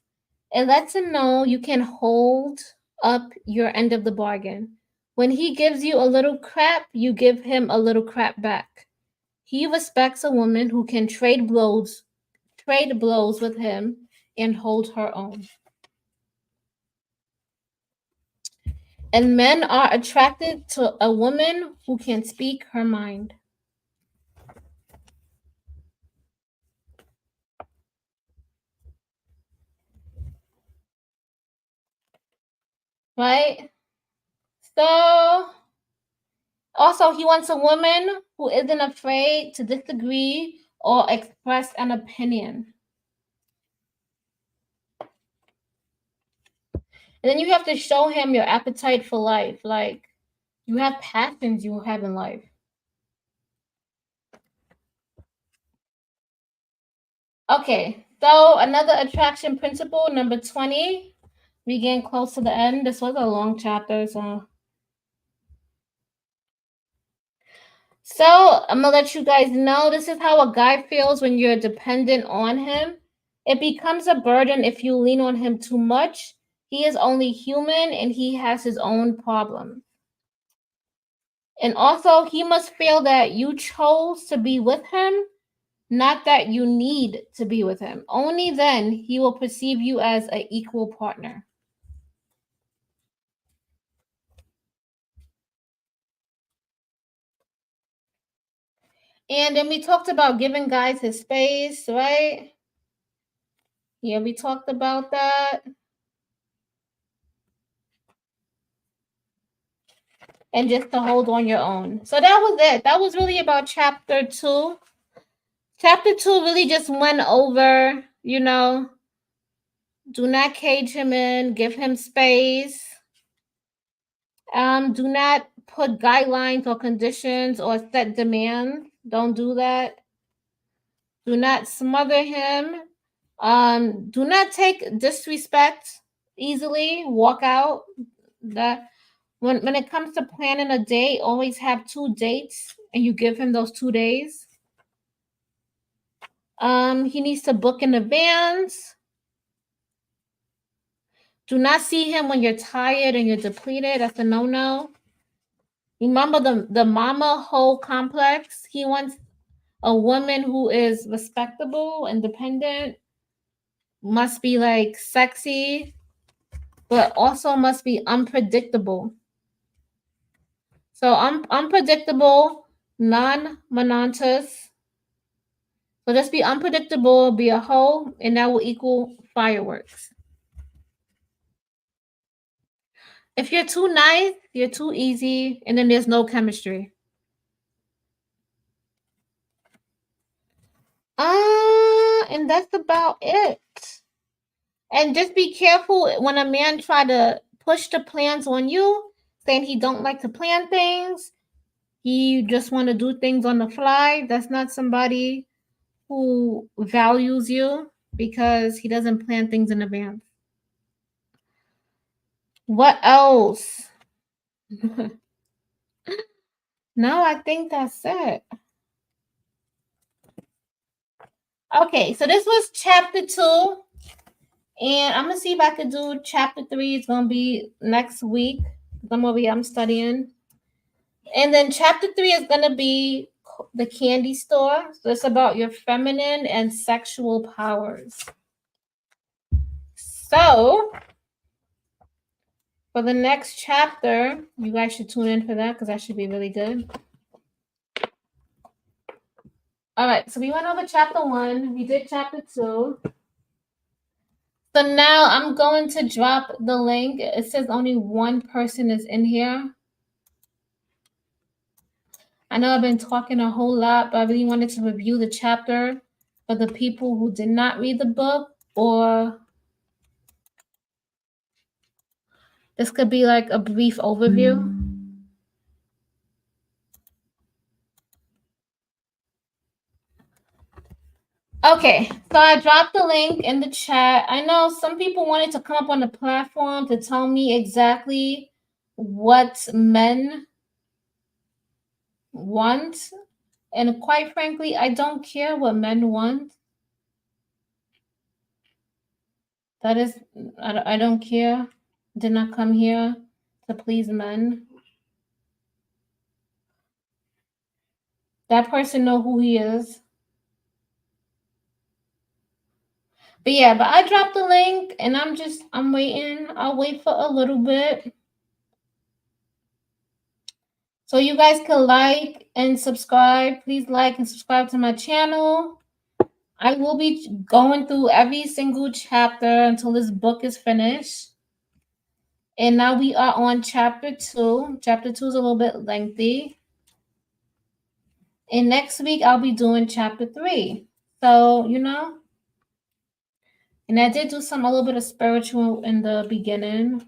Speaker 1: It lets him know you can hold up your end of the bargain. When he gives you a little crap, you give him a little crap back. He respects a woman who can trade blows with him and hold her own. And men are attracted to a woman who can speak her mind. Right? So, also, he wants a woman who isn't afraid to disagree or express an opinion. And then you have to show him your appetite for life. Like, you have passions you have in life. Okay, so another attraction principle, number 20. We getting close to the end. This was a long chapter, so I'm gonna let you guys know this is how a guy feels when you're dependent on him. It becomes a burden if you lean on him too much. He is only human and he has his own problems. And also, he must feel that you chose to be with him, not that you need to be with him. Only then he will perceive you as an equal partner. And then we talked about giving guys his space, right? Yeah, we talked about that. And just to hold on your own. So that was it. That was really about chapter 2. Chapter 2 really just went over, you know, do not cage him in, give him space. Do not put guidelines or conditions or set demands. Don't do that. Do not smother him. Do not take disrespect easily. Walk out. That when it comes to planning a date, always have 2 dates and you give him those 2 days. He needs to book in advance. Do not see him when you're tired and you're depleted. That's a no-no. Remember the mama hoe complex. He wants a woman who is respectable, independent, must be like sexy, but also must be unpredictable. So unpredictable, non-monotonous. So just be unpredictable, be a hoe, and that will equal fireworks. If you're too nice, you're too easy, and then there's no chemistry. And that's about it. And just be careful when a man try to push the plans on you, saying he don't like to plan things. He just want to do things on the fly. That's not somebody who values you because he doesn't plan things in advance. What else? No, I think that's it. Okay, so this was chapter 2. And I'm going to see if I could do chapter 3. It's going to be next week. I'm studying. And then chapter 3 is going to be the candy store. So it's about your feminine and sexual powers. So for the next chapter, you guys should tune in for that because that should be really good. All right, so we went over chapter 1. We did chapter 2. So now I'm going to drop the link. It says only one person is in here. I know I've been talking a whole lot, but I really wanted to review the chapter for the people who did not read the book, or this could be like a brief overview. Okay, so I dropped the link in the chat. I know some people wanted to come up on the platform to tell me exactly what men want. And quite frankly, I don't care what men want. That is, I don't care. Did not come here to please men. That person know who he is. But yeah, but I dropped the link and I'm waiting. I'll wait for a little bit. So you guys can like and subscribe. Please like and subscribe to my channel. I will be going through every single chapter until this book is finished. And now we are on chapter 2. Chapter 2 is a little bit lengthy. And next week I'll be doing chapter 3. So, you know. And I did do a little bit of spiritual in the beginning.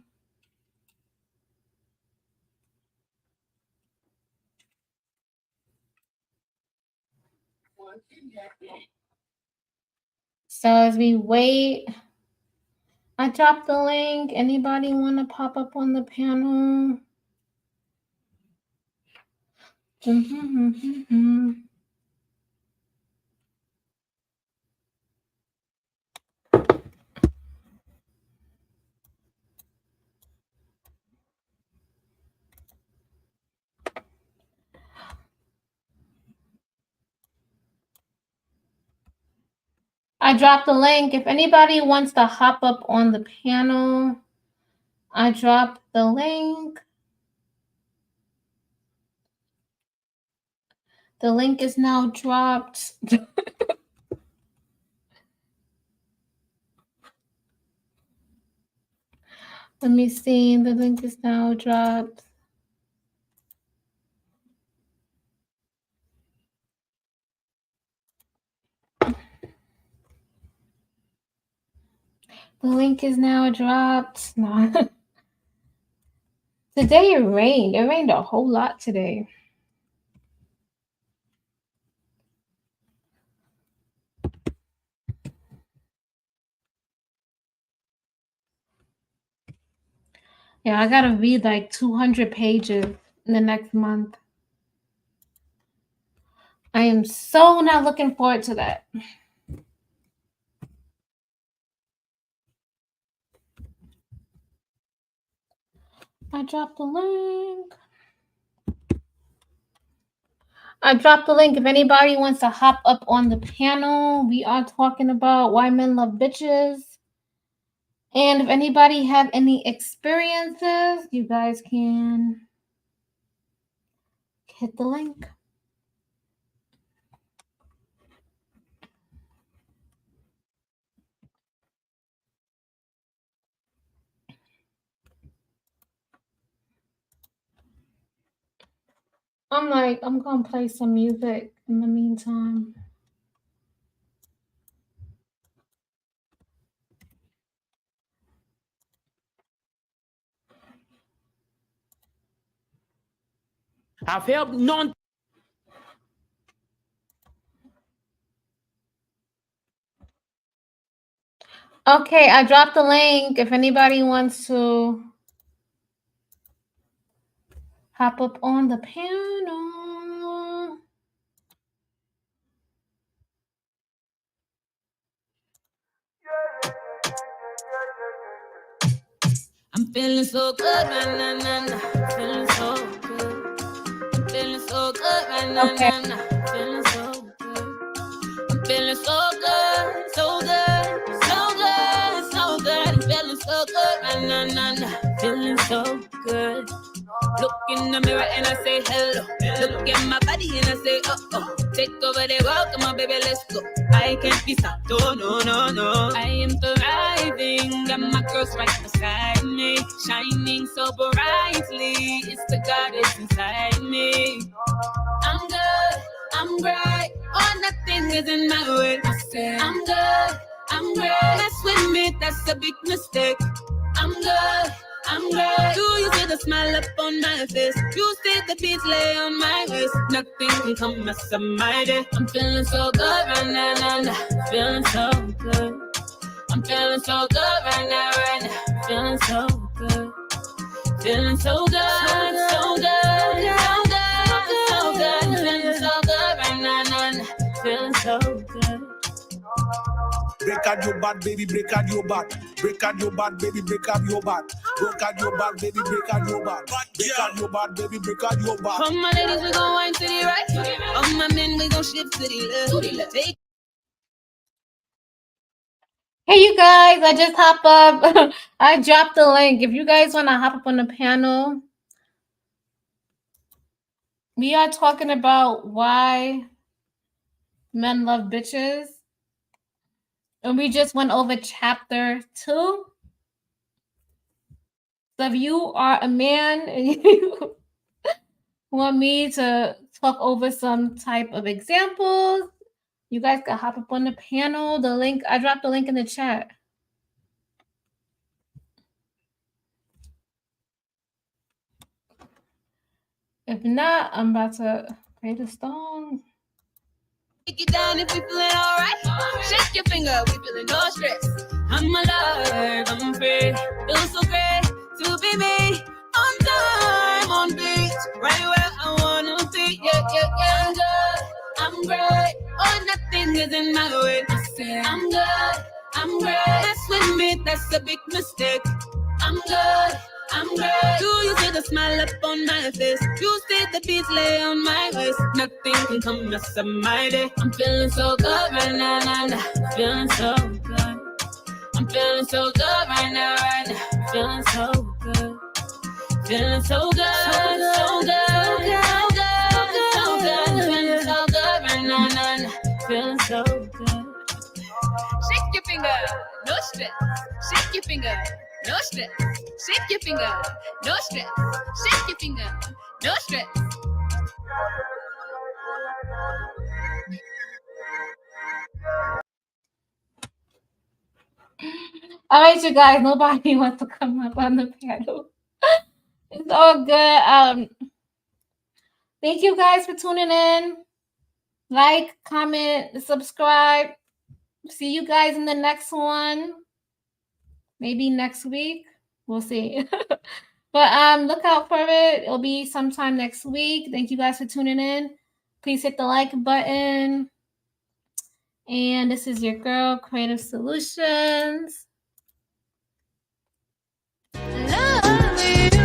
Speaker 1: So as we wait, I dropped the link. Anybody want to pop up on the panel? I dropped the link. If anybody wants to hop up on the panel, I dropped the link. The link is now dropped. Let me see. The link is now dropped. The link is now dropped. No. Today it rained. It rained a whole lot today. Yeah, I gotta read like 200 pages in the next month. I am so not looking forward to that. I dropped the link. I dropped the link. If anybody wants to hop up on the panel, we are talking about why men love bitches. And if anybody have any experiences, you guys can hit the link. I'm gonna play some music in the meantime.
Speaker 5: I've helped non.
Speaker 1: Okay, I dropped the link. If anybody wants to hop up on the panel.
Speaker 2: I'm feeling so good, right now, nah, nah. Feeling so good. I'm feeling so good, right now,
Speaker 1: Okay.
Speaker 2: nah, nah. Feeling so good. I'm feeling so good, so good, so good, so good. I'm feeling so good, right now, nah, nah. Feeling so good. Look in the mirror and I say hello. Look at my body and I say oh. Take over the world, come on baby, let's go. I can't be stopped, oh no, no, no. I am thriving, got my girls right beside me, shining so brightly. It's the goddess inside me. I'm good, I'm bright, oh nothing is in my way. I say I'm good, I'm great. Mess with me, that's a big mistake. I'm good, I'm great. Do you see the smile up on my face? You see the beats lay on my waist. Nothing can come mess up my day. I'm feeling so good right now, nah, nah. Feeling so good. I'm feeling so good right now, right now. Feeling so good. Feeling so good, so good, so good, so good. I'm feeling so good right now, nah, nah. Feeling so good.
Speaker 3: Break out your bad, baby, break out your bad. Break out your bad, baby, break out your bad. Break out your bad, baby, break out your bad. Break out your bad, baby, break out your bad.
Speaker 2: All my ladies, we gon' wine to the right. All my men, we gon' shift to the left. Take
Speaker 1: Hey, you guys, I just hop up. I dropped the link. If you guys want to hop up on the panel, we are talking about why men love bitches. And we just went over chapter 2. So if you are a man and you want me to talk over some type of examples, you guys can hop up on the panel. The link, I dropped the link in the chat. If not, I'm about to play the song.
Speaker 2: it down if we feeling alright. Shake your finger, we feeling no stress. I'm alive, I'm free. Feels so great to be me. On time, on beat, right where I wanna be. Yeah, yeah, yeah. I'm good, I'm great. Oh, nothing is in my way. I say I'm good, I'm great. Mess with me, that's a big mistake. I'm good, I'm great. Do you see the smile up on my face? You see the beats lay on my waist. Nothing can come mess up my day. I'm feeling so good right now, nah, nah. Feeling so good. I'm feeling so good right now, right now. Feeling so good. Feeling so good, so good, so good, so good. Feeling so good right now, nah, nah. Feeling so good. Shake your finger, no stress. Shake your finger, no stress. Shake your finger, no stress. Shake your finger, no stress.
Speaker 1: All right, you guys. Nobody wants to come up on the panel. It's all good. Thank you guys for tuning in. Like, comment, subscribe. See you guys in the next one. Maybe next week. We'll see. But look out for it. It'll be sometime next week. Thank you guys for tuning in. Please hit the like button. And this is your girl, Creative Solutions.
Speaker 2: Love you.